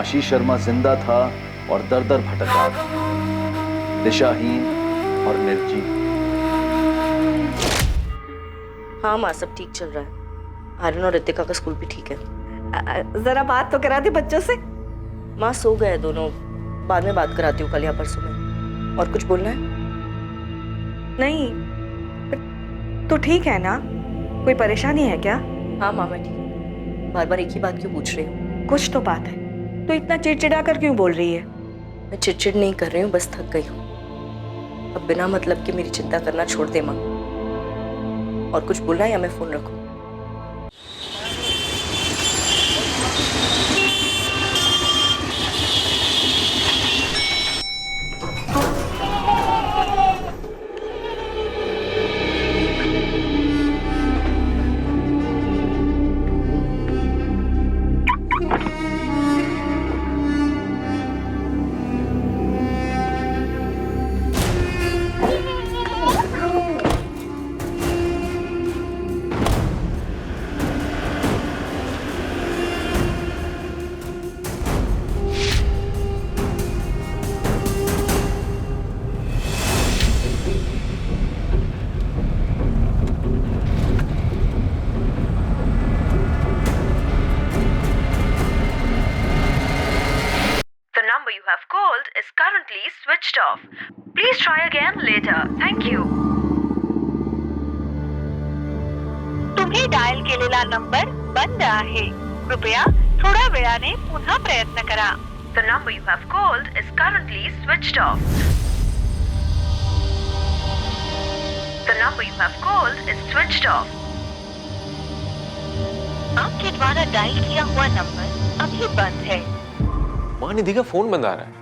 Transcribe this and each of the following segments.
आशीष शर्मा जिंदा था और दर दर भटक रहा था, दिशाहीन और निर्जीव। हाँ माँ, सब ठीक चल रहा है। आर्यन और रितिका का स्कूल भी ठीक है। जरा बात तो करा दी बच्चों से। माँ सो गए दोनों, बाद में बात कराती हूँ कल या परसों में। और कुछ बोलना है? नहीं, तो ठीक है ना? कोई परेशानी है क्या? हाँ माँ मैं ठीक हूँ। बार बार एक ही बात क्यों पूछ रही हूँ? कुछ तो बात है, तो इतना चिड़चिड़ा कर क्यों बोल रही है? मैं चिड़चिड़ नहीं कर रही हूँ, बस थक गई हूँ। अब बिना मतलब के मेरी चिंता करना छोड़ दे माँ। और कुछ बोलना है या मैं फोन रखूँ? You have called is currently switched off. Please try again later. Thank you. तुम्ही डायल केलेला नंबर बंद आहे. कृपया थोड्या वेळाने पुन्हा प्रयत्न करा. The number you have called is currently switched off. The number you have called is switched off. आपके द्वारा डायल किया हुआ नंबर अभी बंद है. माँ निधि का फोन बंद आ रहा है।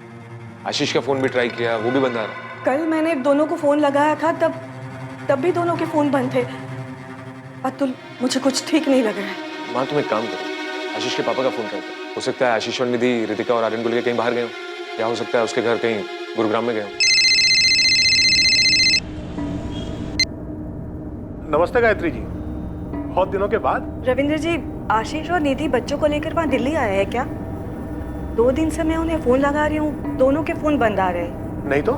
आशीष का फोन भी ट्राई किया, वो भी बंद आ रहा है। कल मैंने दोनों को फोन लगाया था, तब भी दोनों के फोन बंद थे। अतुल, मुझे कुछ ठीक नहीं लग रहा है। माँ तुम एक काम करो, आशीष के पापा का फोन करते हो। हो सकता है आशीष और निधि रितिका और आर्यन को लेकर कहीं बाहर गए हो, या हो सकता है उसके घर कहीं गुरुग्राम में गए हो। नमस्ते गायत्री जी, बहुत दिनों के बाद। रविंद्र जी, आशीष और निधि बच्चों को लेकर वहाँ दिल्ली आए हैं क्या? 2 दिन से मैं उन्हें फोन लगा रही हूँ, दोनों के फोन बंद आ रहे हैं। नहीं तो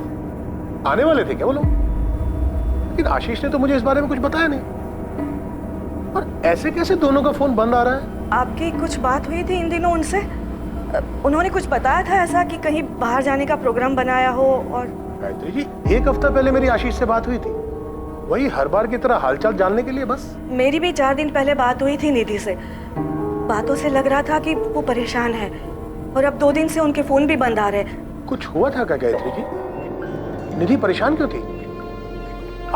आने वाले थे क्या वो लोग? लेकिन आशीष ने तो मुझे इस बारे में कुछ बताया नहीं। और ऐसे कैसे दोनों का फोन बंद आ रहा है? आपकी कुछ बात हुई थी इन दिनों उनसे? उन्होंने कुछ बताया था ऐसा कि कहीं बाहर जाने का प्रोग्राम बनाया हो? और गायत्री जी, 1 हफ्ता पहले मेरी आशीष से बात हुई थी, वही हर बार की तरह हालचाल जानने के लिए बस। मेरी भी 4 दिन पहले बात हुई थी निधि से। बातों से लग रहा था कि वो परेशान है, और अब 2 दिन से उनके फोन भी बंद आ रहे हैं। कुछ हुआ था क्या गायत्री जी? निधि परेशान क्यों थी?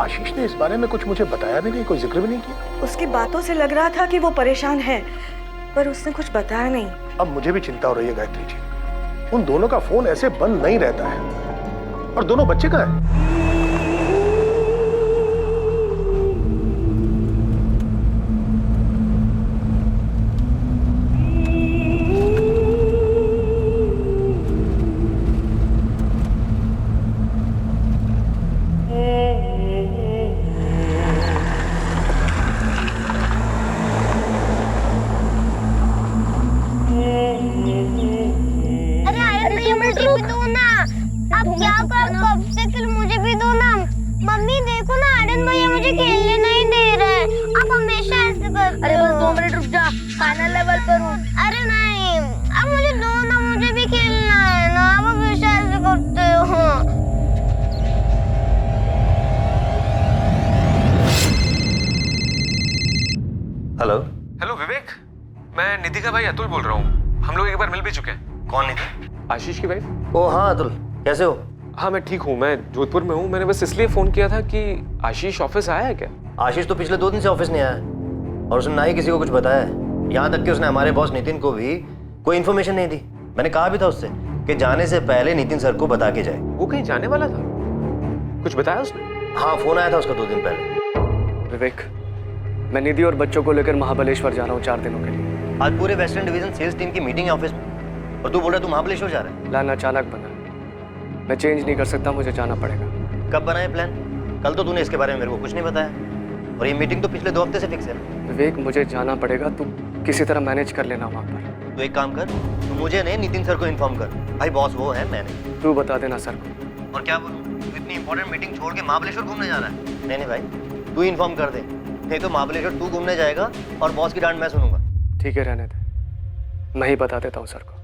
आशीष ने इस बारे में कुछ मुझे बताया भी नहीं, कोई जिक्र भी नहीं किया। उसकी बातों से लग रहा था कि वो परेशान है, पर उसने कुछ बताया नहीं। अब मुझे भी चिंता हो रही है गायत्री जी। उन दोनों का फोन ऐसे बंद नहीं रहता है। और दोनों बच्चे कहाँ हैं? हेलो हेलो विवेक, मैं निधि का भाई अतुल बोल रहा हूँ। हम लोग एक बार मिल भी चुके हैं। कौन निधि? आशीष की वाइफ। ओ हाँ अतुल, कैसे हो? हाँ मैं ठीक हूँ, मैं जोधपुर में हूँ। मैंने बस इसलिए फोन किया था कि आशीष ऑफिस आया है क्या? आशीष तो पिछले 2 दिन से ऑफिस नहीं आया, और उसने ना ही किसी को कुछ बताया है। यहाँ तक कि उसने हमारे बॉस नितिन को भी कोई इन्फॉर्मेशन नहीं दी। मैंने कहा भी था उससे कि जाने से पहले नितिन सर को बता के जाए। वो कहीं जाने वाला था? कुछ बताया उसने? हाँ, फोन आया था उसका 2 दिन पहले। विवेक, मैं निधि और बच्चों को लेकर महाबलेश्वर जा रहा हूँ 4 दिनों के लिए। आज पूरे वेस्टर्न डिवीजन सेल्स टीम की मीटिंग है ऑफिस में, और तू बोल रहा है तू महाबलेश्वर जा रहा है? प्लान अचानक बना, मैं चेंज नहीं कर सकता, मुझे जाना पड़ेगा। कब बना है प्लान? कल तो तूने इसके बारे में मेरे को कुछ नहीं बताया, और ये मीटिंग तो पिछले 2 हफ्ते से फिक्स है। विवेक, मुझे जाना पड़ेगा, तू किसी तरह मैनेज कर लेना वहाँ पर। तो एक काम कर, तू मुझे नहीं नितिन सर को इन्फॉर्म कर। भाई बॉस वो है, मैं नहीं। तू बता देना सर को। और क्या बोलूं, तू इतनी इंपॉर्टेंट मीटिंग छोड़ के महाबलेश्वर घूमने जा रहा है? नहीं नहीं भाई, तू इन्फॉर्म कर दे, नहीं तो महाबलेश्वर तू घूमने जाएगा और बॉस की डांट मैं सुनूंगा। ठीक है, रहने दे, मैं ही बता देता हूँ सर को।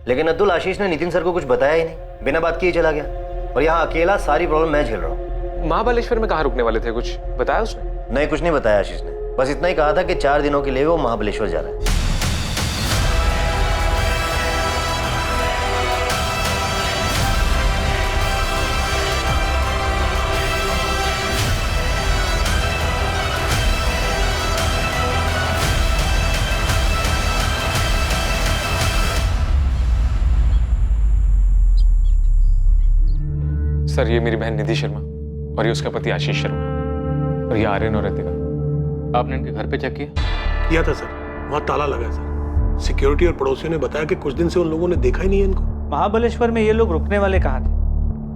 लेकिन अब्दुल, आशीष ने नितिन सर को कुछ बताया ही नहीं, बिना बात किए चला गया। और यहाँ अकेला सारी प्रॉब्लम मैं झेल रहा हूँ। महाबलेश्वर में कहाँ रुकने वाले थे, कुछ बताया उसने? नहीं, कुछ नहीं बताया आशीष ने, बस इतना ही कहा था कि 4 दिनों के लिए वो महाबलेश्वर जा रहा है। सर, ये मेरी बहन निधि शर्मा और ये उसका पति आशीष शर्मा और ये आर्यन और रितिका। आपने इनके घर पे चेक किया? किया था सर, वहाँ ताला लगा है सर। सिक्योरिटी और पड़ोसियों ने बताया कि कुछ दिन से उन लोगों ने देखा ही नहीं है इनको। महाबलेश्वर में ये लोग रुकने वाले कहाँ थे?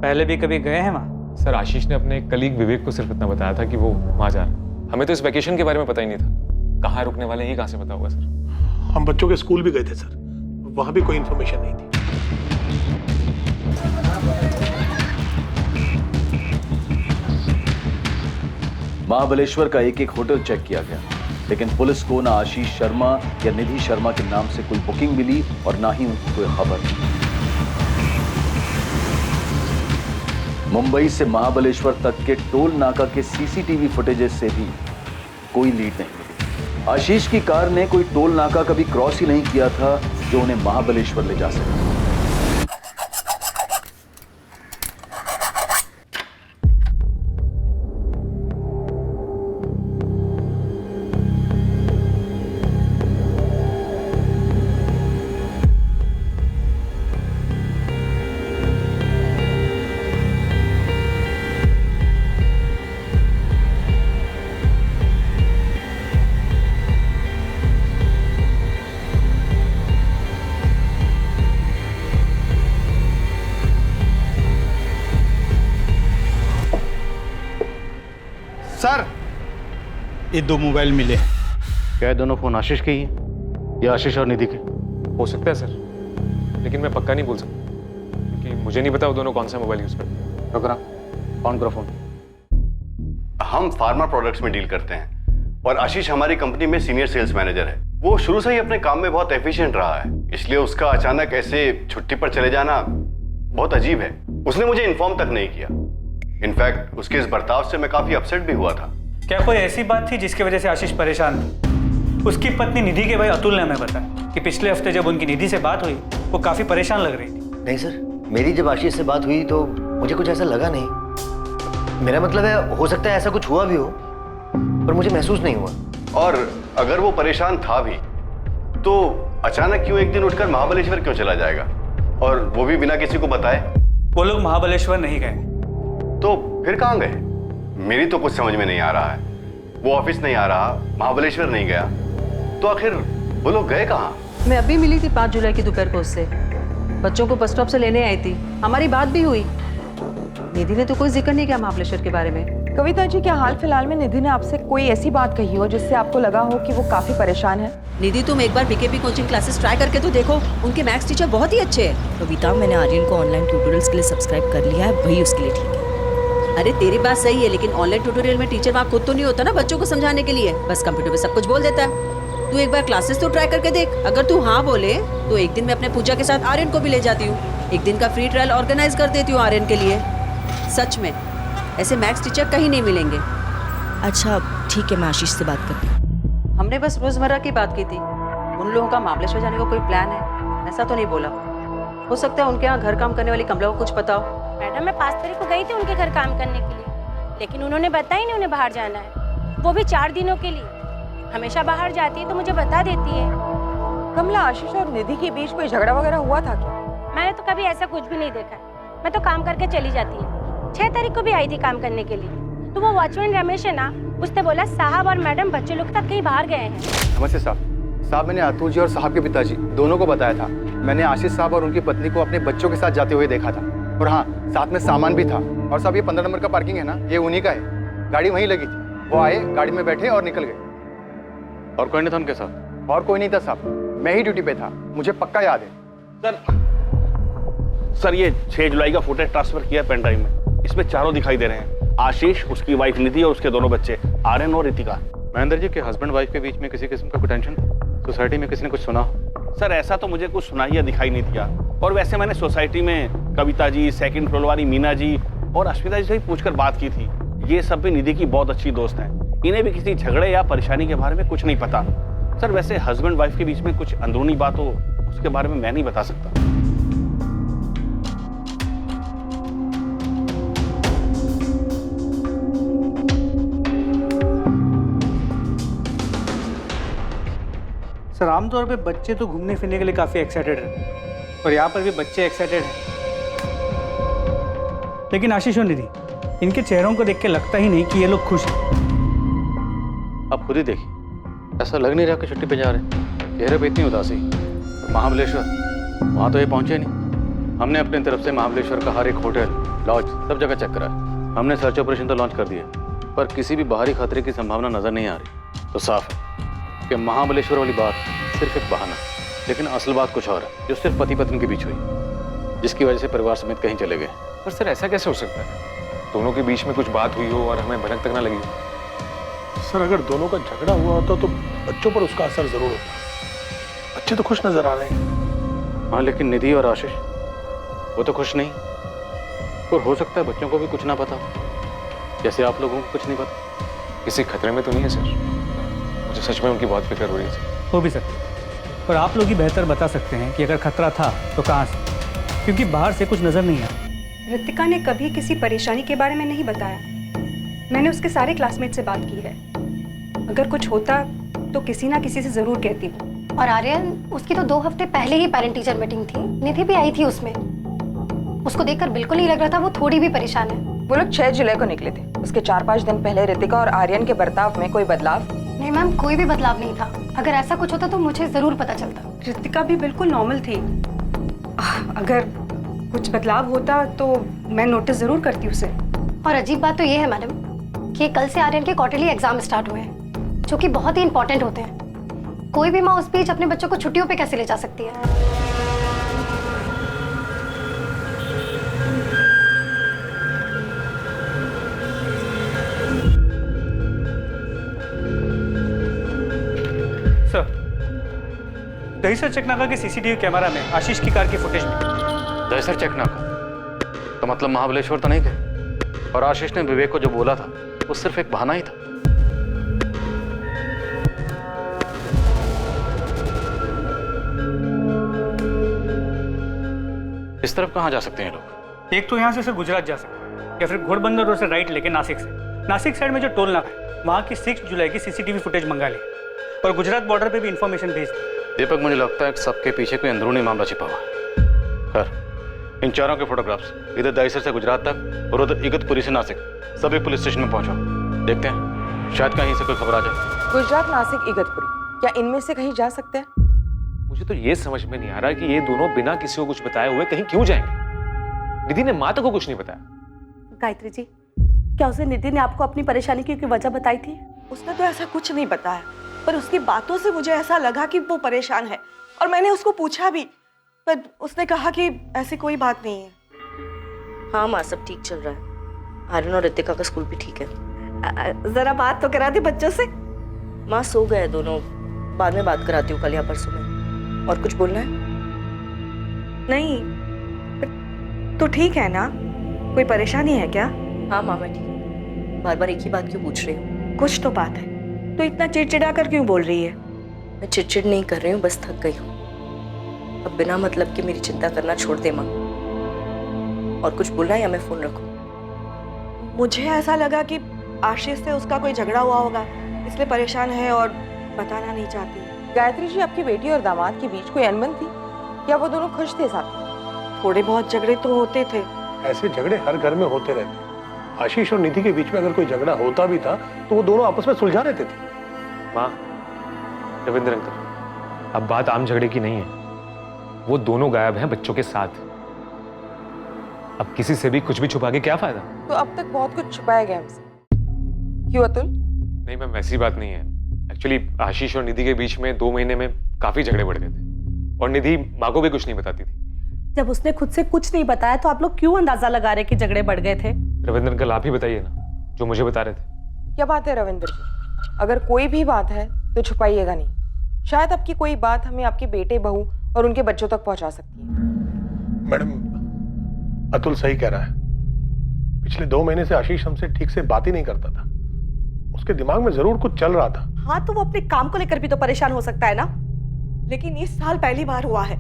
पहले भी कभी गए हैं वहाँ? सर, आशीष ने अपने एक कलीग विवेक को सिर्फ इतना बताया था कि वो वहाँ जा रहा है। हमें तो इस वैकेशन के बारे में पता ही नहीं था। कहाँ रुकने वाले हैं, ये कहाँ से पता होगा सर? हम बच्चों के स्कूल भी गए थे सर, वहाँ भी कोई इन्फॉर्मेशन नहीं थी। महाबलेश्वर का एक एक होटल चेक किया गया, लेकिन पुलिस को ना आशीष शर्मा या निधि शर्मा के नाम से कोई बुकिंग मिली और ना ही उनकी कोई खबर। मुंबई से महाबलेश्वर तक के टोल नाका के सीसीटीवी फुटेजेस से भी कोई लीड नहीं मिली। आशीष की कार ने कोई टोल नाका कभी क्रॉस ही नहीं किया था जो उन्हें महाबलेश्वर ले जा सके। सर, ये 2 मोबाइल मिले। क्या है, दोनों फोन आशीष के ही हैं या आशीष और निधि के? हो सकता है सर, लेकिन मैं पक्का नहीं बोल सकता क्योंकि मुझे नहीं पता वो दोनों कौन सा मोबाइल यूज करते हैं। रुक रहा, ऑन करो फोन। हम फार्मा प्रोडक्ट्स में डील करते हैं और आशीष हमारी कंपनी में सीनियर सेल्स मैनेजर है। वो शुरू से ही अपने काम में बहुत एफिशिएंट रहा है, इसलिए उसका अचानक ऐसे छुट्टी पर चले जाना बहुत अजीब है। उसने मुझे इन्फॉर्म तक नहीं किया। इनफैक्ट उसके इस बर्ताव से मैं काफी अपसेट भी हुआ था। क्या कोई ऐसी बात थी जिसकी वजह से आशीष परेशान थी? उसकी पत्नी निधि के भाई अतुल ने हमें बताया कि पिछले हफ्ते जब उनकी निधि से बात हुई वो काफी परेशान लग रही थी। नहीं सर, मेरी जब आशीष से बात हुई तो मुझे कुछ ऐसा लगा नहीं। मेरा मतलब है, हो सकता है ऐसा कुछ हुआ भी हो पर मुझे महसूस नहीं हुआ। और अगर वो परेशान था भी तो अचानक क्यों एक दिन उठकर महाबलेश्वर क्यों चला जाएगा, और वो भी बिना किसी को बताए? वो लोग महाबलेश्वर नहीं गए। तो फिर कहाँ गए? मेरी तो कुछ समझ में नहीं आ रहा है। वो ऑफिस नहीं आ रहा, महाबलेश्वर नहीं गया, तो आखिर वो लोग गए कहाँ? मैं अभी मिली थी 5 जुलाई की दोपहर को उससे। बच्चों को बस स्टॉप से लेने आई थी, हमारी बात भी हुई। निधि ने तो कोई जिक्र नहीं किया महाबलेश्वर के बारे में। कविता जी, क्या हाल फिलहाल में निधि ने आपसे कोई ऐसी बात कही हो जिससे आपको लगा हो कि वो काफी परेशान है? निधि, तुम एक बार बीकेपी कोचिंग क्लासेस ट्राई करके तो देखो, उनके मैथ्स टीचर बहुत ही अच्छे हैं। कविता, मैंने आर्यन को ऑनलाइन ट्यूटोरियल्स के लिए सब्सक्राइब कर लिया है, वही उसके लिए ठीक है। अरे तेरी बात सही है, लेकिन ऑनलाइन ट्यूटोरियल में टीचर वहाँ खुद तो नहीं होता ना बच्चों को समझाने के लिए, बस कंप्यूटर पे सब कुछ बोल देता है। तू एक बार क्लासेस तो ट्राई करके देख। अगर तू हाँ बोले तो एक दिन मैं अपने पूजा के साथ आर्यन को भी ले जाती हूँ। एक दिन का फ्री ट्रायल ऑर्गेनाइज कर देती हूँ आर्यन के लिए। सच में ऐसे मैथ्स टीचर कहीं नहीं मिलेंगे। अच्छा ठीक है, मैं आशीष से बात करती हूँ। हमने बस रोजमर्रा की बात की थी। उन लोगों का महाबलेश्वर जाने का कोई प्लान है ऐसा तो नहीं बोला। हो सकता है उनके यहाँ घर काम करने वाली कमला को कुछ पता हो। मैडम, मैं 5 तारीख को गई थी उनके घर काम करने के लिए, लेकिन उन्होंने बताया नहीं उन्हें बाहर जाना है, वो भी 4 दिनों के लिए। हमेशा बाहर जाती है तो मुझे बता देती है। कमला, आशीष और निधि के बीच कोई झगड़ा वगैरह हुआ था क्या? मैंने तो कभी ऐसा कुछ भी नहीं देखा है, मैं तो काम करके चली जाती है। 6 तारीख को भी आई थी काम करने के लिए, तो वो वॉचमैन रमेश है ना, उसने बोला साहब और मैडम बच्चे लोग तक कहीं बाहर गए हैं। नमस्ते साहब। मैंने अतुल जी और साहब के पिताजी दोनों को बताया था। मैंने आशीष साहब और उनकी पत्नी को अपने बच्चों के साथ जाते हुए देखा था, और हाँ, साथ में सामान भी था। और साहब, ये 15 नंबर का पार्किंग है ना, ये उन्हीं का है। गाड़ी वहीं लगी थी, वो आए, गाड़ी में बैठे और निकल गए। और कोई नहीं था उनके साथ? और कोई नहीं था साहब, मैं ही ड्यूटी पे था, मुझे पक्का याद है। सर ये 6 जुलाई का फुटेज ट्रांसफर किया पेन ड्राइव में, इसमें चारों दिखाई दे रहे हैं, आशीष, उसकी वाइफ निधि और उसके दोनों बच्चे आर्यन और रितिका। महेंद्र जी के हस्बैंड वाइफ के बीच में किसी किस्म का कोई टेंशन? सोसाइटी में किसी ने कुछ सुना? सर ऐसा तो मुझे कुछ सुनाई या दिखाई नहीं दिया, और वैसे मैंने सोसाइटी में कविता जी, सेकंड फ्लोर वाली मीना जी और अश्विता जी से भी पूछकर बात की थी। ये सब भी निधि की बहुत अच्छी दोस्त हैं, इन्हें भी किसी झगड़े या परेशानी के बारे में कुछ नहीं पता। सर वैसे हस्बैंड वाइफ के बीच में कुछ अंदरूनी बात हो उसके बारे में मैं नहीं बता सकता। सर आमतौर पे बच्चे तो घूमने फिरने के लिए काफ़ी एक्साइटेड रहते हैं और यहाँ पर भी बच्चे एक्साइटेड हैं, लेकिन आशीष और निधि, इनके चेहरों को देख के लगता ही नहीं कि ये लोग खुश हैं। आप खुद ही देखिए, ऐसा लग नहीं रहा कि छुट्टी पे जा रहे हैं। चेहरे पे इतनी उदासी। महाबलेश्वर, वहाँ तो ये पहुँचे नहीं। हमने अपनी तरफ से महाबलेश्वर का हर एक होटल, लॉज सब जगह चेक करा। हमने सर्च ऑपरेशन तो लॉन्च कर दिया, पर किसी भी बाहरी खतरे की संभावना नजर नहीं आ रही। तो साफ है कि महाबलेश्वर वाली बात सिर्फ एक बहाना, लेकिन असल बात कुछ और है, जो सिर्फ पति पत्नी के बीच हुई, जिसकी वजह से परिवार समेत कहीं चले गए। पर सर ऐसा कैसे हो सकता है? दोनों के बीच में कुछ बात हुई हो और हमें भनक तक ना लगी। सर अगर दोनों का झगड़ा हुआ होता तो बच्चों पर उसका असर जरूर होता। बच्चे तो खुश नजर आ रहे हैं। हाँ, लेकिन निधि और आशीष वो तो खुश नहीं, और हो सकता है बच्चों को भी कुछ ना पता, जैसे आप लोगों को कुछ नहीं पता। किसी खतरे में तो नहीं है सर? मुझे सच में उनकी बहुत फिक्र हो रही है सर। हो भी सकता है, पर आप लोग ही बेहतर बता सकते हैं कि अगर खतरा था तो कहाँ से, क्योंकि बाहर से कुछ नजर नहीं आया। रितिका ने कभी किसी परेशानी के बारे में नहीं बताया। मैंने उसके सारे क्लासमेट से बात की है। अगर कुछ होता तो किसी ना किसी से जरूर कहती हूँ। और आर्यन, उसकी तो 2 हफ्ते पहले ही पेरेंट टीचर मीटिंग थी, निधि भी आई थी उसमें। उसको देखकर बिल्कुल नहीं लग रहा था वो थोड़ी भी परेशान है। वो लोग 6 जुलाई को निकले थे। उसके 4-5 दिन पहले रितिका और आर्यन के बर्ताव में कोई बदलाव? नहीं मैम, कोई भी बदलाव नहीं था। अगर ऐसा कुछ होता तो मुझे जरूर पता चलता। रितिका भी बिल्कुल नॉर्मल थी। अगर कुछ बदलाव होता तो मैं नोटिस जरूर करती उसे। और अजीब बात तो ये है मैडम कि कल से आर्यन के क्वार्टरली एग्जाम स्टार्ट हुए हैं, जो कि बहुत ही इंपॉर्टेंट होते हैं। कोई भी माँ उस बीच अपने बच्चों को छुट्टियों पे कैसे ले जा सकती है? सर, दहीसर चकनाका के सीसीटीवी कैमरा में आशीष की कार की फुटेज मिली। दहीसर चकनाका तो मतलब महाबलेश्वर तो नहीं थे, और आशीष ने विवेक को जो बोला था वो सिर्फ एक बहाना ही था। इस तरफ कहाँ जा सकते हैं लोग? एक तो यहाँ से सर गुजरात जा सकते हैं, या फिर घोड़बंदर रोड से राइट लेके नासिक से। नासिक साइड में जो टोल नाका है वहाँ की 6 जुलाई की सीसीटीवी फुटेज मंगा ली और गुजरात बॉर्डर पे भी इंफॉर्मेशन भेज दी। दीपक, मुझे लगता है कि सबके पीछे कोई अंदरूनी मामला छिपा हुआ है। खैर, इन चारों के फोटोग्राफ्स इधर दहीसर से गुजरात तक और उधर इगतपुरी से नासिक, सभी पुलिस स्टेशन में पहुंचो। देखते हैं, शायद कहीं से कोई खबर आ जाए। गुजरात, नासिक, इगतपुरी, क्या इनमें से कहीं जा सकते हैं? मुझे तो ये समझ में नहीं आ रहा कि ये दोनों बिना किसी को कुछ बताए हुए कहीं क्यों जाएंगे। निधि ने माता को कुछ नहीं बताया। गायत्री जी, क्या उसे निधि ने आपको अपनी परेशानी की वजह बताई थी? उसने तो ऐसा कुछ नहीं बताया, पर उसकी बातों से मुझे ऐसा लगा कि वो परेशान है, और मैंने उसको पूछा भी, पर उसने कहा कि ऐसी कोई बात नहीं है। हाँ माँ, सब ठीक चल रहा है। आर्यन और रितिका का स्कूल भी ठीक है। जरा बात तो करा दी बच्चों से। माँ सो गए दोनों, बाद में बात कराती हूँ कल या परसों में। और कुछ बोलना है? नहीं, तो ठीक है ना? कोई परेशानी है क्या? हाँ माँ मैं ठीक हूँ। बार बार एक ही बात क्यों पूछ रही हूँ? कुछ तो बात है, तो इतना चिड़चिड़ा कर क्यों बोल रही है? मैं चिड़चिड़ नहीं कर रही हूँ, बस थक गई हूँ। अब बिना मतलब के मेरी चिंता करना छोड़ दे माँ। और कुछ बोलना है या मैं फोन रखूँ? मुझे ऐसा लगा कि आशीष से उसका कोई झगड़ा हुआ होगा, इसलिए परेशान है और बताना नहीं चाहती। गायत्री जी, आपकी बेटी और दामाद के बीच कोई अनबन थी या वो दोनों खुश थे साथ? थोड़े बहुत झगड़े तो होते थे। ऐसे झगड़े हर घर में होते रहते हैं। आशीष और निधि के बीच में अगर कोई झगड़ा होता भी था तो वो दोनों आपस में सुलझा लेते थे। माँ, रविंद्र अंकल, अब बात आम झगड़े की नहीं है। वो दोनों गायब हैं बच्चों के साथ। अब किसी से भी कुछ भी छुपा के क्या फायदा? तो अब तक बहुत कुछ छुपाया गया हमसे। क्यों अतुल? नहीं मैम, ऐसी बात नहीं है। एक्चुअली आशीष और निधि के बीच में 2 महीने में काफी झगड़े बढ़ गए थे और निधि माँ को भी कुछ नहीं बताती थी। जब उसने खुद से कुछ नहीं बताया तो आप लोग क्यों अंदाजा लगा रहे कि झगड़े बढ़ गए थे? रविंद्र अंकल आप ही बताइए ना, जो मुझे बता रहे थे। क्या बात है रविंद्र जी, अगर कोई भी बात है तो छुपाइएगा नहीं। शायद आपकी कोई बात हमें आपके बेटे, बहू और उनके बच्चों तक पहुंचा सकती है। मैडम, अतुल सही कह रहा है। पिछले 2 महीने से आशीष हमसे ठीक से बात ही नहीं करता था। उसके दिमाग में जरूर कुछ चल रहा था। हाँ, तो वो अपने काम को लेकर भी तो परेशान हो सकता है ना। लेकिन इस साल पहली बार हुआ है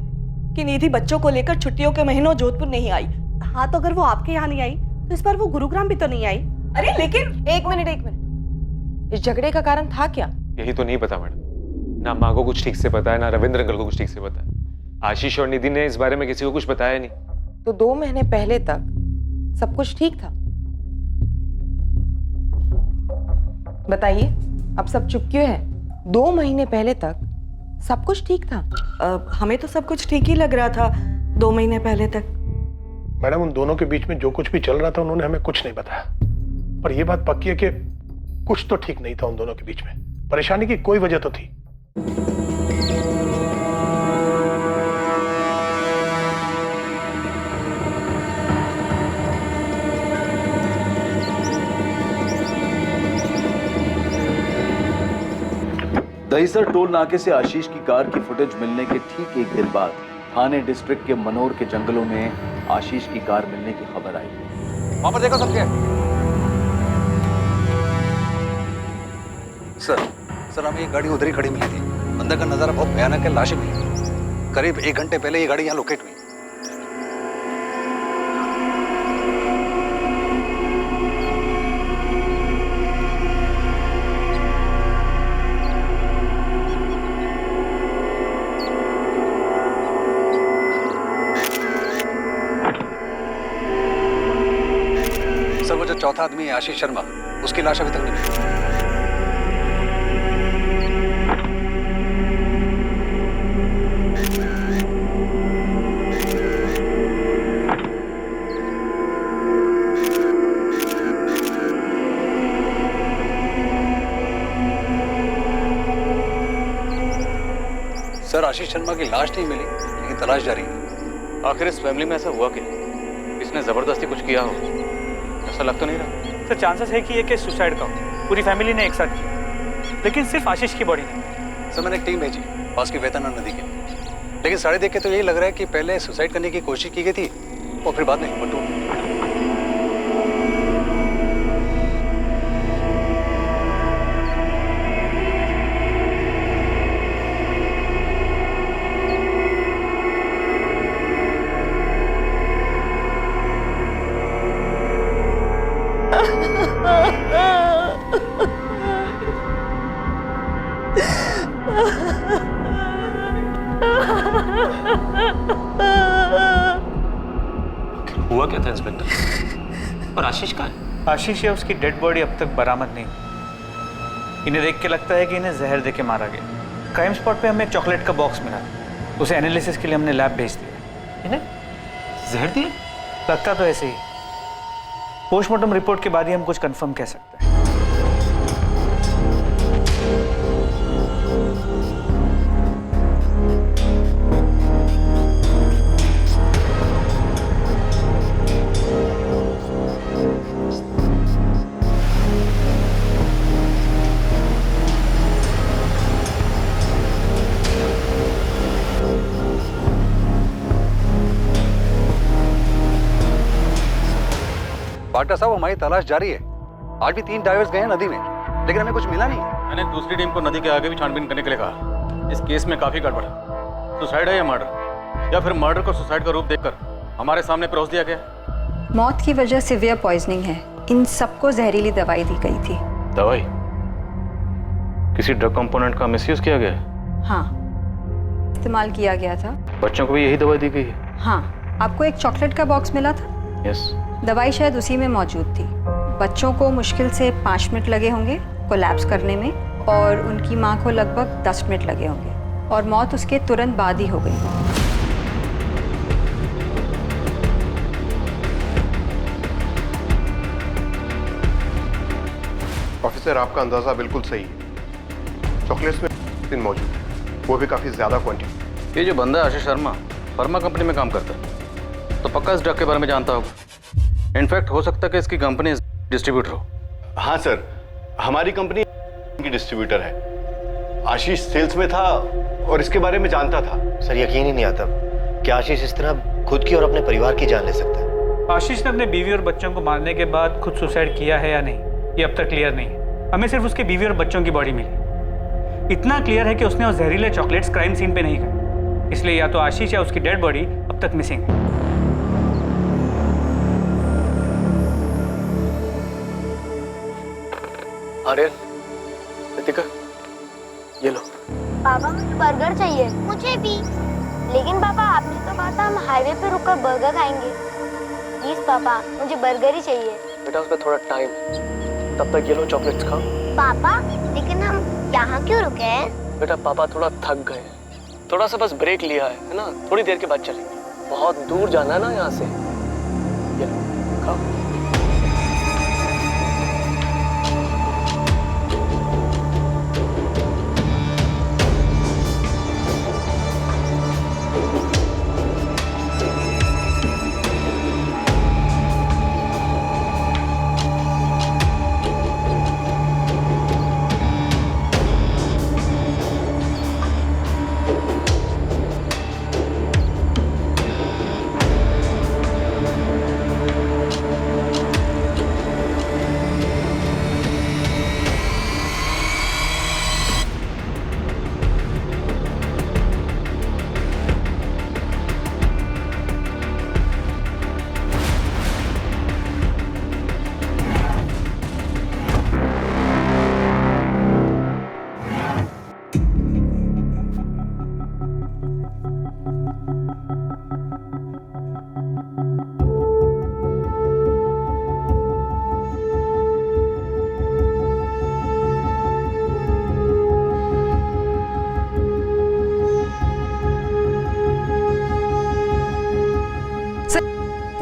कि निधि बच्चों को लेकर छुट्टियों के महीनों जोधपुर नहीं आई। हाँ, तो अगर वो आपके यहाँ नहीं आई तो इस बार वो गुरुग्राम भी तो नहीं आई। अरे लेकिन एक मिनट, इस झगड़े का कारण था क्या? यही तो नहीं पता मैडम, ना माँ को कुछ ठीक से पता है, ना रविंद्र अंकल को कुछ ठीक से पता है। आशीष और निधि ने इस बारे में किसी को कुछ बताया नहीं। तो 2 महीने पहले तक सब कुछ ठीक था। बताइए, अब सब चुप क्यों है? 2 महीने पहले तक सब कुछ ठीक था। हमें तो सब कुछ ठीक ही लग रहा था 2 महीने पहले तक। मैडम, उन दोनों के बीच में जो कुछ भी चल रहा था उन्होंने हमें कुछ नहीं बताया। पर यह बात पक्की है कि कुछ तो ठीक नहीं था उन दोनों के बीच में। परेशानी की कोई वजह तो थी। दहीसर टोल नाके से आशीष की कार की फुटेज मिलने के ठीक 1 दिन बाद थाने डिस्ट्रिक्ट के मनोर के जंगलों में आशीष की कार मिलने की खबर आई। वहां पर देखो सबके। सर हमें ये गाड़ी उधर ही खड़ी मिली थी। अंदर का नजारा बहुत भयानक है, लाशें मिली। करीब 1 घंटे पहले ये गाड़ी यहाँ लोकेट हुई। सर वो जो चौथा आदमी है आशीष शर्मा, उसकी लाश अभी तक नहीं मिली। सर आशीष शर्मा की लाश नहीं मिली, लेकिन तलाश जारी है। आखिर इस फैमिली में ऐसा हुआ क्या? इसने जबरदस्ती कुछ किया हो, ऐसा लग तो नहीं रहा। सर चांसेस है कि ये केस सुसाइड का हो। पूरी फैमिली ने एक साथ किया, लेकिन सिर्फ आशीष की बॉडी नहीं। सर मैंने एक टीम भेजी पास की वेतना नदी के, लेकिन सारे देख के तो यही लग रहा है कि पहले सुसाइड करने की कोशिश की गई थी और फिर बाद में हिम्मत टूट। हुआ क्या था इंस्पेक्टर? और आशीष कहाँ है? आशीष या उसकी डेड बॉडी अब तक बरामद नहीं हुई। इन्हें देख के लगता है कि इन्हें जहर देके मारा गया। क्राइम स्पॉट पे हमें एक चॉकलेट का बॉक्स मिला, उसे एनालिसिस के लिए हमने लैब भेज दिया। इन्हें जहर दिया? लगता तो ऐसे ही। पोस्टमार्टम रिपोर्ट के बाद ही हम कुछ कंफर्म कह सकते हैं। डॉक्टर साहब हमारी तलाश जारी है। आज भी 3 डाइवर्स गए हैं नदी में, लेकिन हमें कुछ मिला नहीं। मैंने दूसरी टीम को नदी के आगे भी छानबीन करने के लिए कहा। इस केस में काफी गड़बड़ है। सुसाइड है या मर्डर, या फिर मर्डर को सुसाइड का रूप देकर हमारे सामने परोस दिया गया। मौत की वजह सिवियर पॉइजनिंग है। इन सबको जहरीली दवाई दी गई थी। दवाई? किसी ड्रग कंपोनेंट का मिसयूज किया गया है? हाँ, इस्तेमाल किया गया था। बच्चों को भी यही दवाई दी गई है? हाँ, आपको एक चॉकलेट का बॉक्स मिला था। यस। दवाई शायद उसी में मौजूद थी। बच्चों को मुश्किल से 5 मिनट लगे होंगे कोलैप्स करने में, और उनकी माँ को लगभग 10 मिनट लगे होंगे, और मौत उसके तुरंत बाद ही हो गई। ऑफिसर, आपका अंदाजा बिल्कुल सही है। चॉकलेट्स में नितिन मौजूद है, वो भी काफी ज्यादा क्वांटिटी। ये जो बंदा है आशीष शर्मा फर्मा कंपनी में काम करता है, तो पक्का इस ड्रग के बारे में जानता होगा। इनफैक्ट हो सकता है कि इसकी कंपनी डिस्ट्रीब्यूटर हो। हाँ सर, हमारी कंपनी की डिस्ट्रीब्यूटर है। आशीष सेल्स में था और इसके बारे में जानता था। सर यकीन ही नहीं आता कि आशीष इस तरह खुद की और अपने परिवार की जान ले सकता है। आशीष ने अपने बीवी और बच्चों को मारने के बाद खुद सुसाइड किया है या नहीं, ये अब तक क्लियर नहीं है। हमें सिर्फ उसकी बीवी और बच्चों की बॉडी मिली। इतना क्लियर है कि उसने वो जहरीले चॉकलेट्स क्राइम सीन पे नहीं खाए, इसलिए या तो आशीष या उसकी डेड बॉडी अब तक मिसिंग है। आर्यन, रितिका, ये लो। पापा मुझे बर्गर चाहिए। मुझे भी। लेकिन पापा आपने तो कहा था हम हाईवे पे रुककर बर्गर खाएंगे। प्लीज पापा मुझे बर्गर ही चाहिए। बेटा उसमें थोड़ा टाइम है, तब तक ये लो चॉकलेट्स खाओ। पापा लेकिन हम यहाँ क्यों रुके हैं? बेटा पापा थोड़ा थक गए हैं, थोड़ा सा बस ब्रेक लिया है ना, थोड़ी देर के बाद चलेंगे। बहुत दूर जाना है ना यहाँ से। ये लो खाओ।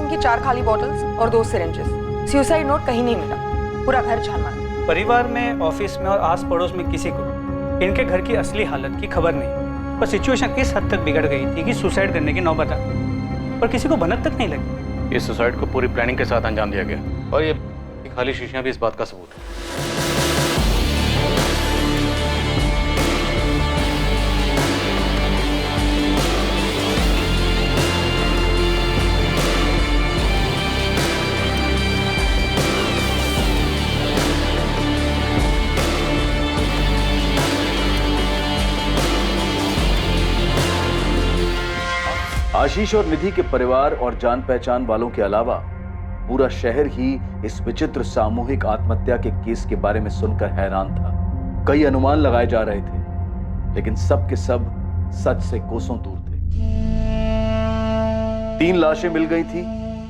इनकी 4 खाली बॉटल्स और 2 सिरिंजेस। सुसाइड नोट कहीं नहीं मिला, पूरा घर छान मारा। परिवार में, ऑफिस में और आस पड़ोस में किसी को इनके घर की असली हालत की खबर नहीं, पर सिचुएशन इस हद तक बिगड़ गई थी कि सुसाइड करने की नौबत आ गई, पर किसी को भनक तक नहीं लगी। इस सुसाइड को पूरी प्लानिंग के साथ अंजाम दिया गया और ये खाली शीशियां भी इस बात का सबूत है। आशीष और निधि के परिवार और जान पहचान वालों के अलावा पूरा शहर ही इस विचित्र सामूहिक आत्महत्या के केस के बारे में सुनकर हैरान था। कई अनुमान लगाए जा रहे थे, लेकिन सब के सब सच से कोसों दूर थे। 3 लाशें मिल गई थी,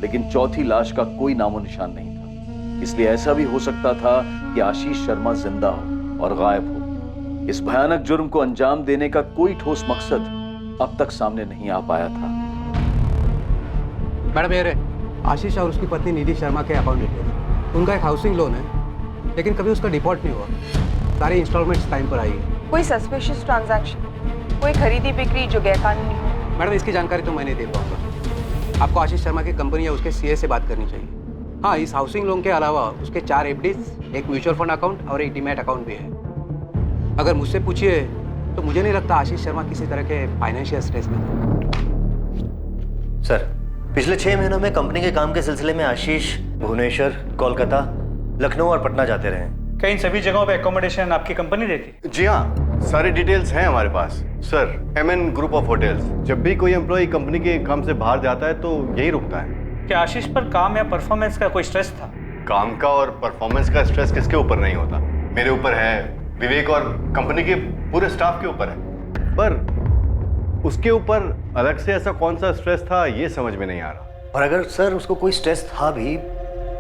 लेकिन चौथी लाश का कोई नामो निशान नहीं था। इसलिए ऐसा भी हो सकता था कि आशीष शर्मा जिंदा हो और गायब हो। इस भयानक जुर्म को अंजाम देने का कोई ठोस मकसद अब तक सामने नहीं आ पाया था। मैडम ये आशीष और उसकी पत्नी निधि शर्मा के अकाउंट डिटेल्स। उनका एक हाउसिंग लोन है, लेकिन कभी उसका डिफॉल्ट नहीं हुआ। सारी इंस्टॉलमेंट्स टाइम पर आई है। कोई सस्पिशियस ट्रांजैक्शन, कोई खरीदी बिक्री जो गैरकानूनी हो? मैडम इसकी जानकारी तो मैं नहीं दे पाऊंगा। आपको आशीष शर्मा की कंपनी या उसके सीए से बात करनी चाहिए। हाँ, इस हाउसिंग लोन के अलावा उसके 4 एफडीज, एक म्यूचुअल फंड अकाउंट और एक डीमैट अकाउंट भी है। अगर मुझसे पूछिए तो मुझे नहीं लगता आशीष शर्मा किसी तरह के फाइनेंशियल स्ट्रेस में था। सर, पिछले 6 महीनों में कंपनी के काम के सिलसिले में आशीष भुवनेश्वर, कोलकाता, लखनऊ और पटना जाते रहे। क्या इन सभी जगहों पे एकोमोडेशन आपकी कंपनी देती? जी हाँ, सारी डिटेल्स हैं हमारे पास। Sir, MN group of hotels. जब भी कोई एम्प्लॉय कंपनी के काम से बाहर जाता है तो यही रुकता है। क्या आशीष पर काम या परफॉर्मेंस का कोई स्ट्रेस था? काम का और परफॉर्मेंस का स्ट्रेस किसके ऊपर नहीं होता? मेरे ऊपर है, विवेक और कंपनी के पूरे स्टाफ के ऊपर है। पर उसके ऊपर अलग से ऐसा कौन सा स्ट्रेस था, ये समझ में नहीं आ रहा। और अगर सर उसको कोई स्ट्रेस था भी,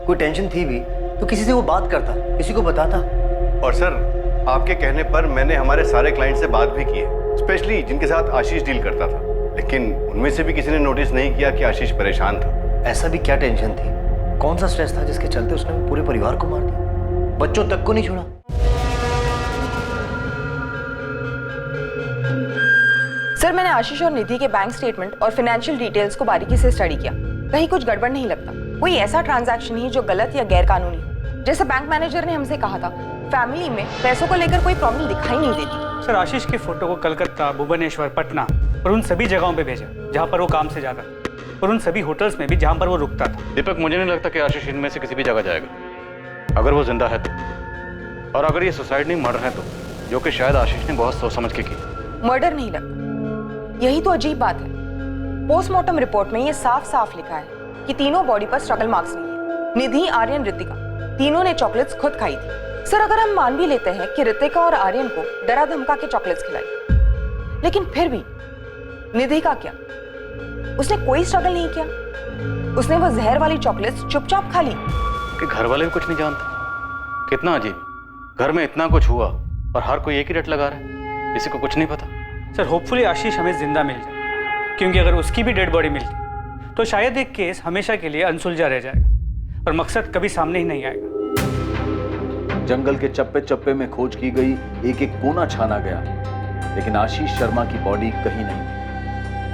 कोई टेंशन थी भी, तो किसी से वो बात करता, किसी को बताता। और सर, आपके कहने पर मैंने हमारे सारे क्लाइंट से बात भी की है, स्पेशली जिनके साथ आशीष डील करता था, लेकिन उनमें से भी किसी ने नोटिस नहीं किया कि आशीष परेशान था। ऐसा भी क्या टेंशन थी, कौन सा स्ट्रेस था जिसके चलते उसने पूरे परिवार को मार दिया, बच्चों तक को नहीं छोड़ा? सर मैंने आशीष और निधि के बैंक स्टेटमेंट और फाइनेंशियल डिटेल्स को बारीकी से स्टडी किया। कहीं कुछ गड़बड़ नहीं लगता, कोई ऐसा ट्रांजैक्शन नहीं जो गलत या गैर कानूनी हो। जैसे बैंक मैनेजर ने हमसे कहा था, फैमिली में पैसों को लेकर कोई प्रॉब्लम दिखाई नहीं देती। सर आशीष के फोटो को कलकत्ता, भुवनेश्वर, पटना और उन सभी जगहों पे भेजा जहाँ पर वो काम से जाता था, और उन सभी होटल्स में भी जहाँ पर वो रुकता था। दीपक, मुझे नहीं लगता कि आशीष इनमें से किसी भी जगह जाएगा, अगर वो जिंदा है तो। और अगर ये सुसाइड नहीं मर्डर है तो, जो कि शायद आशीष ने बहुत सोच समझ के की। मर्डर नहीं लगता, यही तो अजीब बात है। पोस्टमार्टम रिपोर्ट में ये साफ साफ लिखा है कि तीनों बॉडी पर स्ट्रगल मार्क्स नहीं है। निधि, आर्यन, ऋतिका तीनों ने चॉकलेट्स खुद खाई थी। सर अगर हम मान भी लेते हैं कि ऋतिका और आर्यन को डरा धमका के चॉकलेट्स खिलाई, लेकिन फिर भी निधि का क्या? उसने कोई स्ट्रगल नहीं किया, उसने वो जहर वाली चॉकलेट्स चुपचाप खा ली। कि घर वाले भी कुछ नहीं जानते। कितना अजीब, घर में इतना कुछ हुआ और हर कोई एक ही रट लगा रहा है, किसी को कुछ नहीं पता। सर होपफुली आशीष हमें जिंदा मिल जाए, क्योंकि अगर उसकी भी डेड बॉडी मिलती तो शायद एक केस हमेशा के लिए अनसुलझा रह जाएगा और मकसद कभी सामने ही नहीं आएगा। जंगल के चप्पे चप्पे में खोज की गई, एक एक कोना छाना गया, लेकिन आशीष शर्मा की बॉडी कहीं नहीं।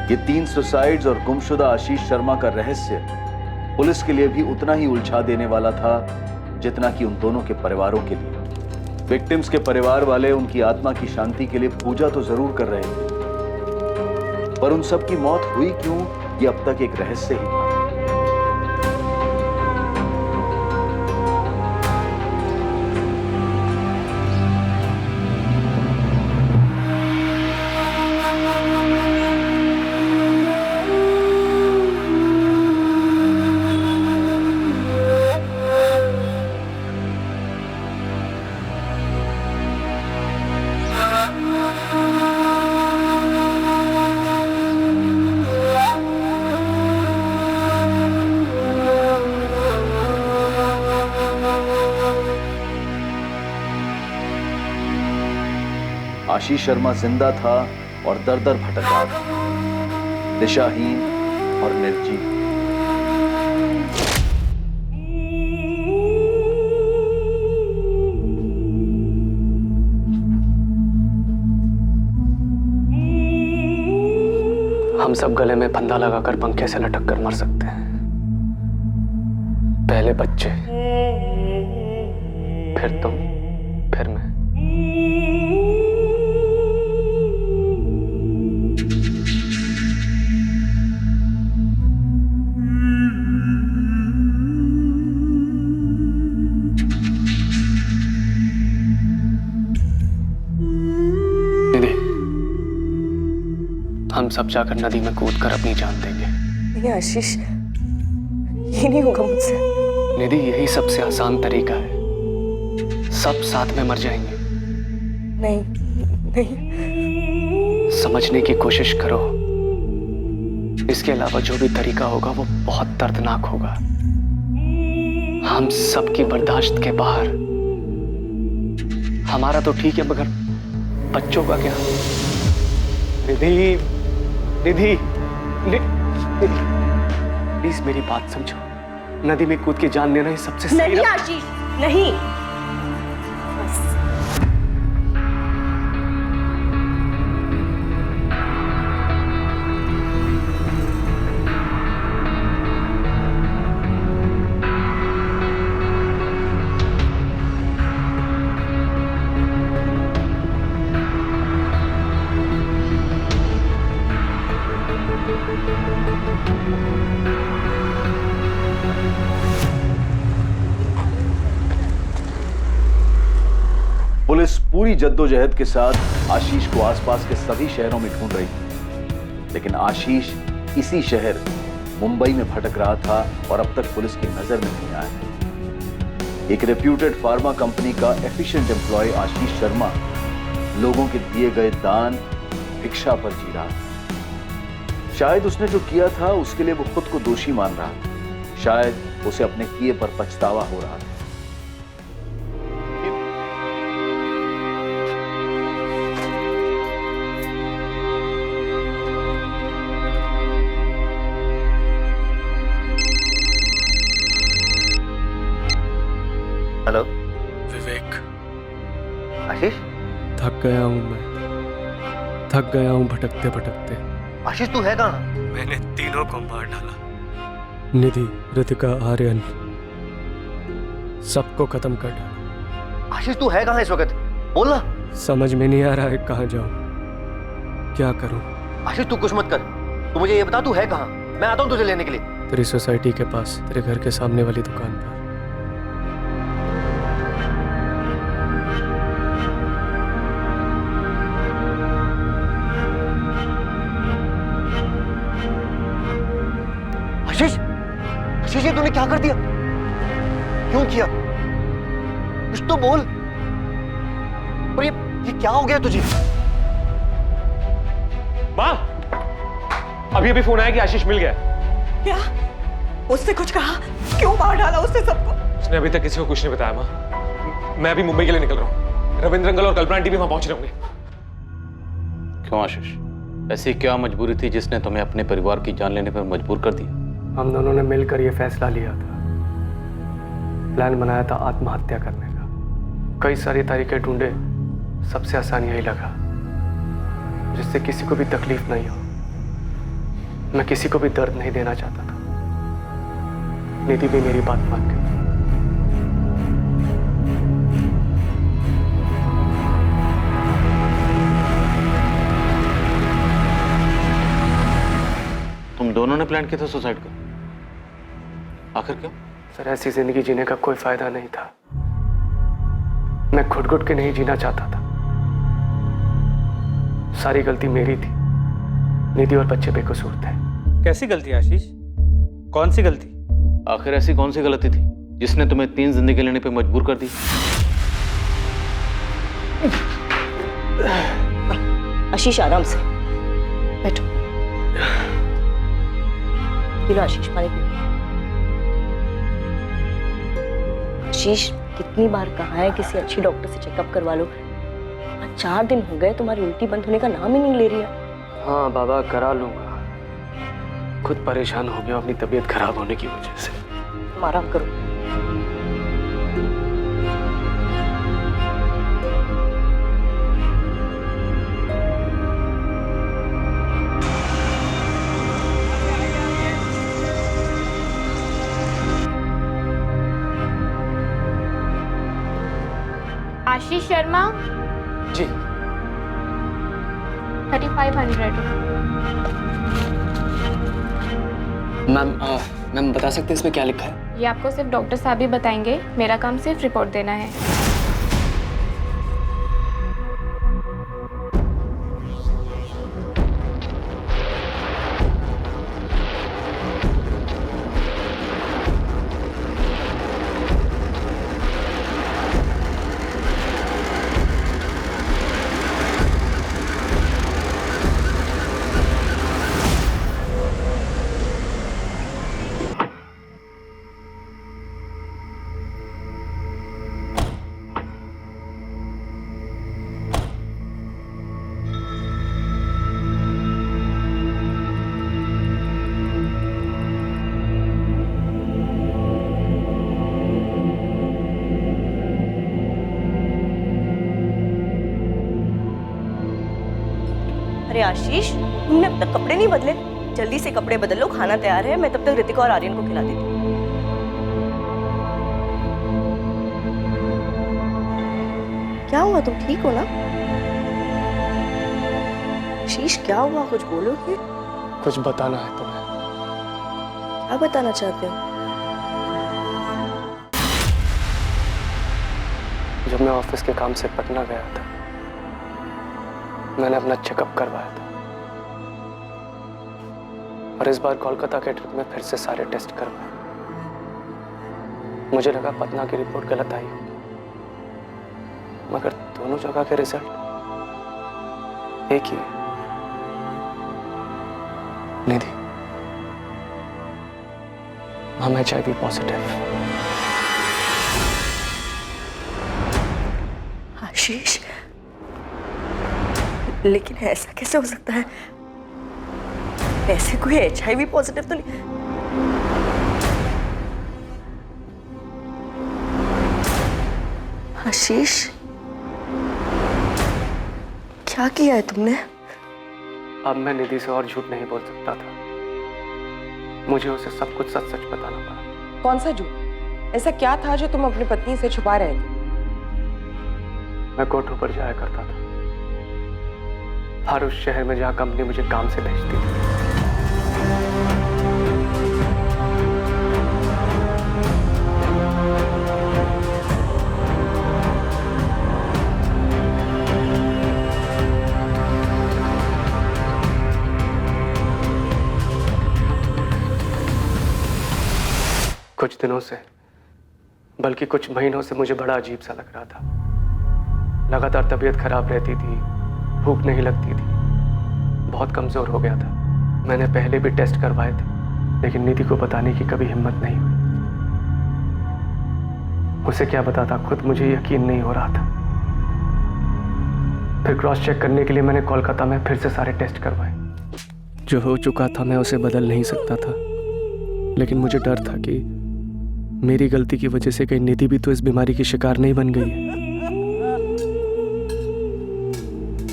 ये 3 सुसाइड्स और गुमशुदा आशीष शर्मा का रहस्य पुलिस के लिए भी उतना ही उलझा देने वाला था जितना कि उन दोनों के परिवारों के लिए। विक्टिम्स के परिवार वाले उनकी आत्मा की शांति के लिए पूजा तो जरूर कर रहे थे, पर उन सब की मौत हुई क्यों, ये अब तक एक रहस्य ही था। आशीष शर्मा जिंदा था और दर दर भटक रहा था, दिशाहीन और निर्जीव। हम सब गले में फंदा लगाकर पंखे से लटक कर मर सकते हैं। पहले बच्चे, फिर तुम, फिर मैं। हम सब जाकर नदी में कूदकर अपनी जान देंगे। नहीं आशीष, ये नहीं होगा मुझसे। निधि, यही सबसे आसान तरीका है, सब साथ में मर जाएंगे। नहीं नहीं, समझने की कोशिश करो, इसके अलावा जो भी तरीका होगा वो बहुत दर्दनाक होगा, हम सबकी बर्दाश्त के बाहर। हमारा तो ठीक है, मगर बच्चों का क्या? निधि, निधि, निधि, प्लीज मेरी बात समझो। नदी में कूद के जान देना ही सबसे सही। नहीं आशीष, नहीं। पुलिस पूरी जद्दोजहद के साथ आशीष को आसपास के सभी शहरों में ढूंढ रही थी, लेकिन आशीष इसी शहर मुंबई में भटक रहा था और अब तक पुलिस की नजर में नहीं आया। एक रेप्यूटेड फार्मा कंपनी का एफिशिएंट एम्प्लॉय आशीष शर्मा लोगों के दिए गए दान, भिक्षा पर जी रहा था। शायद उसने जो किया था उसके लिए वो खुद को दोषी मान रहा था, शायद उसे अपने किए पर पछतावा हो रहा था। हेलो विवेक, आशीष, थक गया हूं मैं, थक गया हूँ भटकते भटकते। आशीष तू है कहाँ? मैंने तीनों को मार डाला, निधि, ऋतिका, आर्यन, सबको खत्म कर डाला। आशीष तू है कहाँ इस वक्त? बोलना। समझ में नहीं आ रहा है कहाँ जाऊँ, क्या करूँ। आशीष तू कुछ मत कर, तू मुझे ये बता तू है कहाँ, मैं आता हूँ तुझे लेने के लिए। तेरी सोसाइटी के पास, तेरे घर के सामने वाली दुकान पर। आशीष, आशीष ये तूने क्या कर दिया? क्यों किया? कुछ तो बोल। और ये क्या हो गया तुझे? माँ, अभी अभी फोन आया कि आशीष मिल गया। क्या? उसने कुछ कहा? क्यों मार डाला उसने सबको? उसने अभी तक किसी को कुछ नहीं बताया माँ। मैं अभी मुंबई के लिए निकल रहा हूँ। रविंद्र अंकल और कल्पना आंटी भी वहां पहुंच रहे होंगे। क्यों आशीष, ऐसी क्या मजबूरी थी जिसने तुम्हें अपने परिवार की जान लेने पर मजबूर कर दिया? हम दोनों ने मिलकर यह फैसला लिया था, प्लान बनाया था आत्महत्या करने का। कई सारी तरीके ढूंढे, सबसे आसान यही लगा जिससे किसी को भी तकलीफ नहीं हो। मैं किसी को भी दर्द नहीं देना चाहता था। निधि भी मेरी बात मान गई। तुम दोनों ने प्लान किया था सुसाइड का, आखिर क्यों? सर ऐसी जिंदगी जीने का कोई फायदा नहीं था। मैं घुट घुट के नहीं जीना चाहता था। सारी गलती मेरी थी। निधि और बच्चे बेकसूर थे। कैसी गलती आशीष? कौन सी गलती? आखिर ऐसी कौन सी गलती थी जिसने तुम्हें 3 जिंदगी लेने पे मजबूर कर दी? आशीष आराम से बैठो। पी लो आशीष, पानी पी लो। आशीष, कितनी बार कहा है किसी अच्छी डॉक्टर से चेकअप करवा लो। 4 दिन हो गए, तुम्हारी उल्टी बंद होने का नाम ही नहीं ले रही है। हाँ बाबा, करा लूंगा। खुद परेशान हो गया अपनी तबीयत खराब होने की वजह से। तुम आराम करो। आशीष शर्मा जी। 3500। मैम बता सकते हैं इसमें क्या लिखा है? ये आपको सिर्फ डॉक्टर साहब ही बताएंगे, मेरा काम सिर्फ रिपोर्ट देना है। अरे आशीष, तुमने अब तक कपड़े नहीं बदले? जल्दी से कपड़े बदल लो, खाना तैयार है। मैं तब तक ऋतिका और आर्यन को खिला देती हूँ। क्या हुआ, तुम ठीक हो ना? आशीष क्या हुआ, कुछ बोलोगे? कुछ बताना है तुम्हें। क्या बताना चाहते हो? जब मैं ऑफिस के काम से पटना गया था, मैंने अपना चेकअप करवाया था और इस बार कोलकाता के ट्रिप में फिर से सारे टेस्ट करवाए। मुझे लगा पटना की रिपोर्ट गलत आई होगी, मगर दोनों जगह के रिजल्ट एक ही है। निधि, हम HIV पॉजिटिव। आशीष, लेकिन ऐसा कैसे हो सकता है? ऐसे कोई HIV पॉजिटिव तो नहीं। आशीष, क्या किया है तुमने? अब मैं निधि से और झूठ नहीं बोल सकता था। मुझे उसे सब कुछ सच सच बताना पड़ा। कौन सा झूठ? ऐसा क्या था जो तुम अपनी पत्नी से छुपा रहे थे? मैं कोठों पर जाया करता था, हर उस शहर में जहां कंपनी मुझे काम से भेजती थी। कुछ दिनों से, बल्कि कुछ महीनों से मुझे बड़ा अजीब सा लग रहा था। लगातार तबीयत खराब रहती थी, भूख नहीं लगती थी, बहुत कमजोर हो गया था। मैंने पहले भी टेस्ट करवाए थे, लेकिन निधि को बताने की कभी हिम्मत नहीं हुई। उसे क्या बताता, खुद मुझे यकीन नहीं हो रहा था। फिर क्रॉस चेक करने के लिए मैंने कोलकाता में फिर से सारे टेस्ट करवाए। जो हो चुका था मैं उसे बदल नहीं सकता था, लेकिन मुझे डर था कि मेरी गलती की वजह से कहीं निधि भी तो इस बीमारी की शिकार नहीं बन गई है।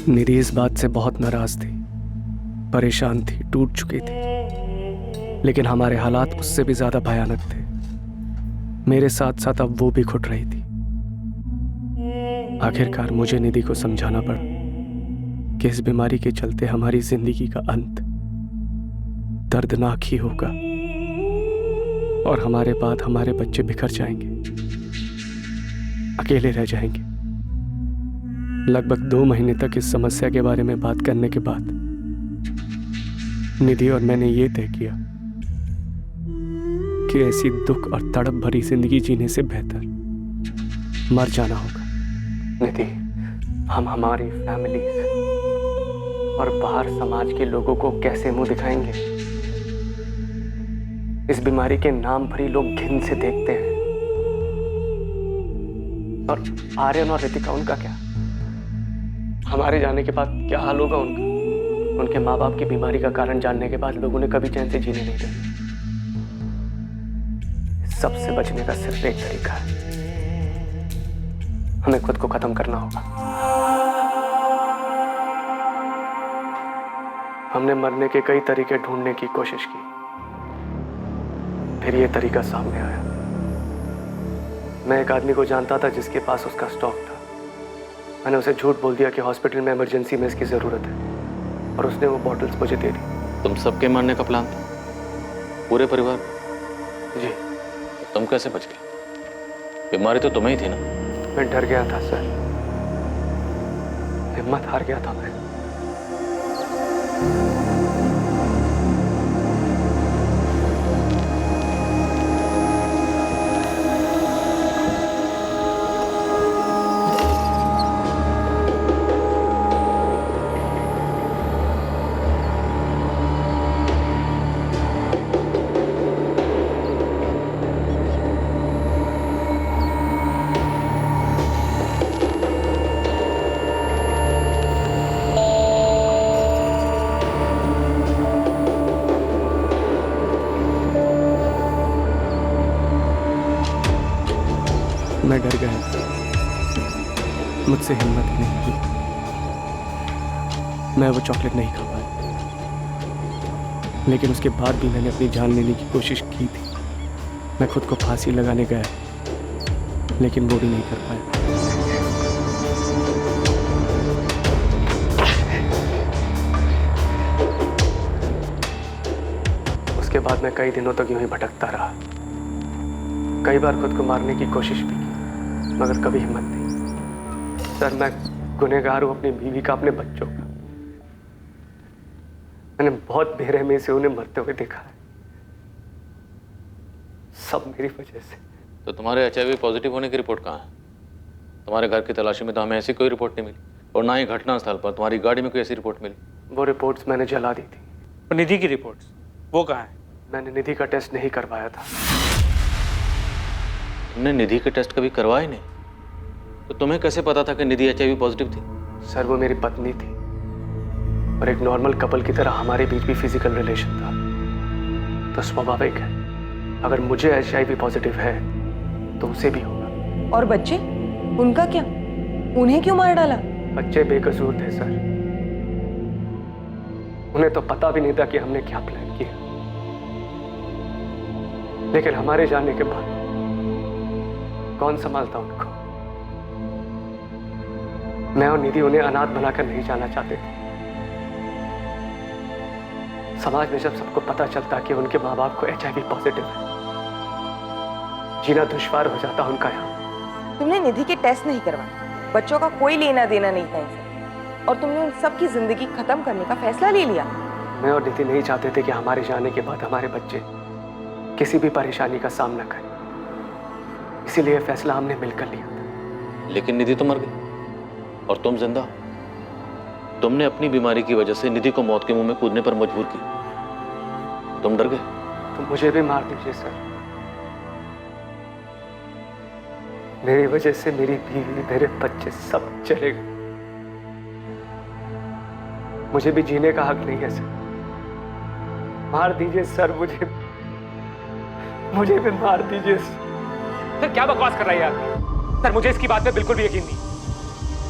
निधि इस बात से बहुत नाराज थी, परेशान थी, टूट चुकी थी, लेकिन हमारे हालात उससे भी ज्यादा भयानक थे। मेरे साथ साथ अब वो भी घुट रही थी। आखिरकार मुझे निधि को समझाना पड़ा कि इस बीमारी के चलते हमारी जिंदगी का अंत दर्दनाक ही होगा और हमारे बाद हमारे बच्चे बिखर जाएंगे, अकेले रह जाएंगे। लगभग 2 महीने तक इस समस्या के बारे में बात करने के बाद निधि और मैंने ये तय किया कि ऐसी दुख और तड़प भरी जिंदगी जीने से बेहतर मर जाना होगा। निधि, हम हमारी फैमिली और बाहर समाज के लोगों को कैसे मुंह दिखाएंगे? इस बीमारी के नाम पर ही लोग घिन से देखते हैं। और आर्यन और रितिका, उनका क्या? हमारे जाने के बाद क्या हाल होगा उनका? उनके माँ बाप की बीमारी का कारण जानने के बाद लोगों ने कभी चैन से जीने नहीं देंगे। सबसे बचने का सिर्फ एक तरीका है, हमें खुद को खत्म करना होगा। हमने मरने के कई तरीके ढूंढने की कोशिश की, फिर ये तरीका सामने आया। मैं एक आदमी को जानता था जिसके पास उसका स्टॉक था। मैंने उसे झूठ बोल दिया कि हॉस्पिटल में इमरजेंसी में इसकी जरूरत है, और उसने वो बॉटल्स मुझे दे दी। तुम सबके मरने का प्लान था? पूरे परिवार? जी। तुम कैसे बच गए? बीमारी तो तुम्हें ही थी ना? मैं डर गया था सर, हिम्मत हार गया था मैं। मैं डर गया, मुझसे हिम्मत नहीं हुई। मैं वो चॉकलेट नहीं खा पाया, लेकिन उसके बाद भी मैंने अपनी जान लेने की कोशिश की थी। मैं खुद को फांसी लगाने गया, लेकिन वो भी नहीं कर पाया। उसके बाद मैं कई दिनों तक यूं ही भटकता रहा। कई बार खुद को मारने की कोशिश भी की, मगर कभी हिम्मत नहीं। सर, मैं गुनहगार हूं अपनी बीवी का, अपने बच्चों का। मैंने बहुत बेरहमी से उन्हें मरते हुए देखा है, सब मेरी वजह से। तो तुम्हारे HIV पॉजिटिव होने की रिपोर्ट कहाँ है? तुम्हारे घर की तलाशी में तो हमें ऐसी कोई रिपोर्ट नहीं मिली, और ना ही घटनास्थल पर तुम्हारी गाड़ी में कोई ऐसी रिपोर्ट मिली। वो रिपोर्ट्स मैंने जला दी थी। और निधि की रिपोर्ट्स वो कहाँ है? मैंने निधि का टेस्ट नहीं करवाया था। तुमने निधि के टेस्ट कभी करवाए नहीं, तो तुम्हें कैसे पता था कि निधि HIV पॉजिटिव थी? सर, वो मेरी पत्नी थी, और एक नॉर्मल कपल की तरह हमारे बीच भी फिजिकल रिलेशन था। तो स्वाभाविक है, अगर मुझे HIV पॉजिटिव है तो उसे भी होगा। और बच्चे, उनका क्या? उन्हें क्यों मार डाला? बच्चे बेकसूर थे सर। उन्हें तो पता भी नहीं था कि हमने क्या प्लान किया, लेकिन हमारे जाने के बाद कौन संभालता उनको? मैं और निधि उन्हें अनाथ बनाकर नहीं जाना चाहते थे। समाज में जब सबको पता चलता कि उनके माँ बाप को HIV पॉजिटिव है, जीना दुश्वार हो जाता उनका यहाँ। तुमने निधि के टेस्ट नहीं करवाए, बच्चों का कोई लेना देना नहीं था इनसे, और तुमने उन सब की जिंदगी खत्म करने का फैसला ले लिया। मैं और निधि नहीं चाहते थे कि हमारे जाने के बाद हमारे बच्चे किसी भी परेशानी का सामना करें, इसीलिए फैसला हमने मिलकर लिया था। लेकिन निधि तो मर गई और तुम जिंदा। तुमने अपनी बीमारी की वजह से निधि को मौत के मुंह में कूदने पर मजबूर किया। तुम डर गए तो मुझे भी मार दीजिए सर। मेरी वजह से मेरी बीवी, मेरे बच्चे सब चले गए। मुझे भी जीने का हक नहीं है सर। मार दीजिए सर, मुझे भी मार दीजिए सर। क्या बकवास कर रहा है यार? सर मुझे इसकी बात पे बिल्कुल भी यकीन नहीं।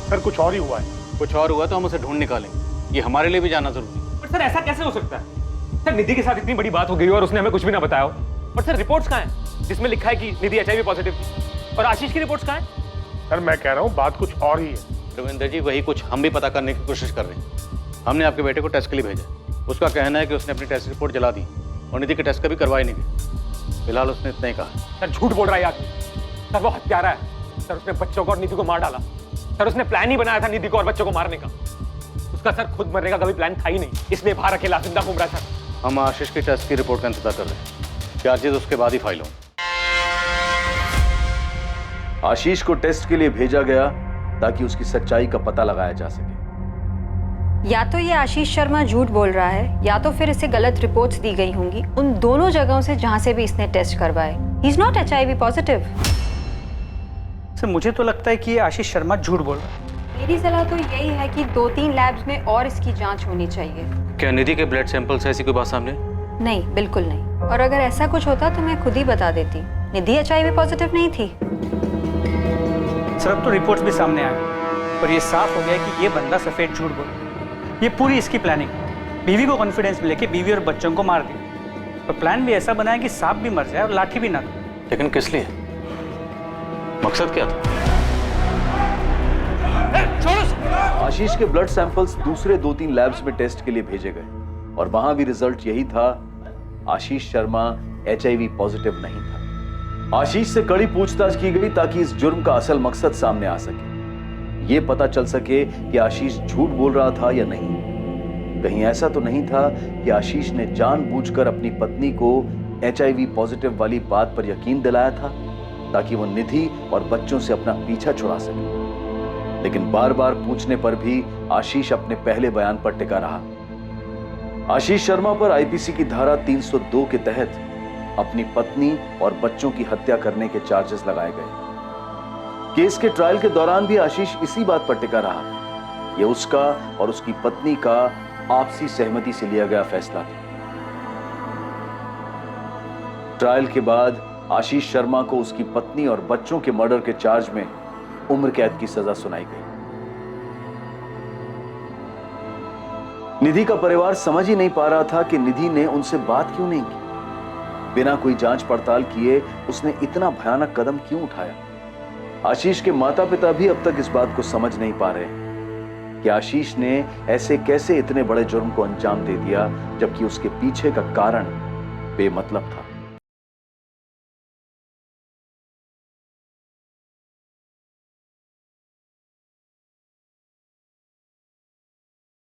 सर कुछ और ही हुआ है। कुछ और हुआ तो हम उसे ढूंढ निकालेंगे, ये हमारे लिए भी जानना जरूरी है। पर सर ऐसा कैसे हो सकता है? सर निधि के साथ इतनी बड़ी बात हो गई और उसने हमें कुछ भी ना बताया हो। और सर रिपोर्ट्स कहाँ हैं जिसमें लिखा है कि निधि HIV पॉजिटिव थी? और आशीष की रिपोर्ट्स कहाँ हैं? सर मैं कह रहा हूँ बात कुछ और ही है। रविंदर जी वही कुछ हम भी पता करने की कोशिश कर रहे हैं। हमने आपके बेटे को टेस्ट के लिए भेजा। उसका कहना है कि उसने अपनी टेस्ट रिपोर्ट जला दी और निधि के टेस्ट कभी करवाई नहीं गई। फिलहाल उसने इतना ही कहा। सर झूठ बोल रहा है आदमी। सर वो हत्यारा है। सर उसने बच्चों को और निधि को मार डाला। सर उसने प्लान ही बनाया था निधि को और बच्चों को मारने का। उसका सर खुद मरने का कभी प्लान था ही नहीं, इसलिए बाहर अकेला जिंदा घूम रहा था। हम आशीष की टेस्ट की रिपोर्ट का इंतजार कर रहे हैं। चार्जेस उसके बाद ही फाइल होंगे। आशीष को टेस्ट के लिए भेजा गया ताकि उसकी सच्चाई का पता लगाया जा सके। या तो ये आशीष शर्मा झूठ बोल रहा है, या तो फिर इसे गलत रिपोर्ट्स दी गई होंगी उन दोनों जगहों से जहां से भी इसने टेस्ट करवाए। He is not HIV positive. Sir मुझे तो लगता है कि ये आशीष शर्मा झूठ बोल रहा है। मेरी सलाह तो यही है कि 2-3 लैब्स में और इसकी जांच होनी चाहिए। क्या निधि के ब्लड सैंपल्स ऐसी कोई बात सामने? नहीं, बिल्कुल नहीं। और अगर ऐसा कुछ होता तो मैं खुद ही बता देती। निधि HIV पॉजिटिव नहीं थी। सर अब तो रिपोर्ट्स भी सामने आ गई और ये साफ हो गया कि ये बंदा सफेद झूठ बोल रहा है। ये पूरी इसकी प्लानिंग। बीवी को कॉन्फिडेंस में लेके बीवी और बच्चों को मार दिया। और प्लान भी ऐसा बनाया कि सांप भी मर जाए और लाठी भी ना। लेकिन किस लिए? मकसद क्या था? आशीष के ब्लड सैंपल्स दूसरे 2-3 लैब्स में टेस्ट के लिए भेजे गए और वहां भी रिजल्ट यही था, आशीष शर्मा HIV पॉजिटिव नहीं था। आशीष से कड़ी पूछताछ की गई ताकि इस जुर्म का असल मकसद सामने आ सके, यह पता चल सके कि आशीष झूठ बोल रहा था या नहीं। कहीं ऐसा तो नहीं था कि आशीष ने जानबूझकर अपनी पत्नी को HIV पॉजिटिव वाली बात पर यकीन दिलाया था ताकि वो निधि और बच्चों से अपना पीछा छुड़ा सके। लेकिन बार बार पूछने पर भी आशीष अपने पहले बयान पर टिका रहा। आशीष शर्मा पर IPC की धारा 302 के तहत अपनी पत्नी और बच्चों की हत्या करने के चार्जेस लगाए गए। केस के ट्रायल के दौरान भी आशीष इसी बात पर टिका रहा। यह उसका और उसकी पत्नी का आपसी सहमति से लिया गया फैसला था। ट्रायल के बाद आशीष शर्मा को उसकी पत्नी और बच्चों के मर्डर के चार्ज में उम्र कैद की सजा सुनाई गई। निधि का परिवार समझ ही नहीं पा रहा था कि निधि ने उनसे बात क्यों नहीं की। बिना कोई जांच पड़ताल किए उसने इतना भयानक कदम क्यों उठाया। आशीष के माता पिता भी अब तक इस बात को समझ नहीं पा रहे कि आशीष ने ऐसे कैसे इतने बड़े जुर्म को अंजाम दे दिया, जबकि उसके पीछे का कारण बेमतलब था।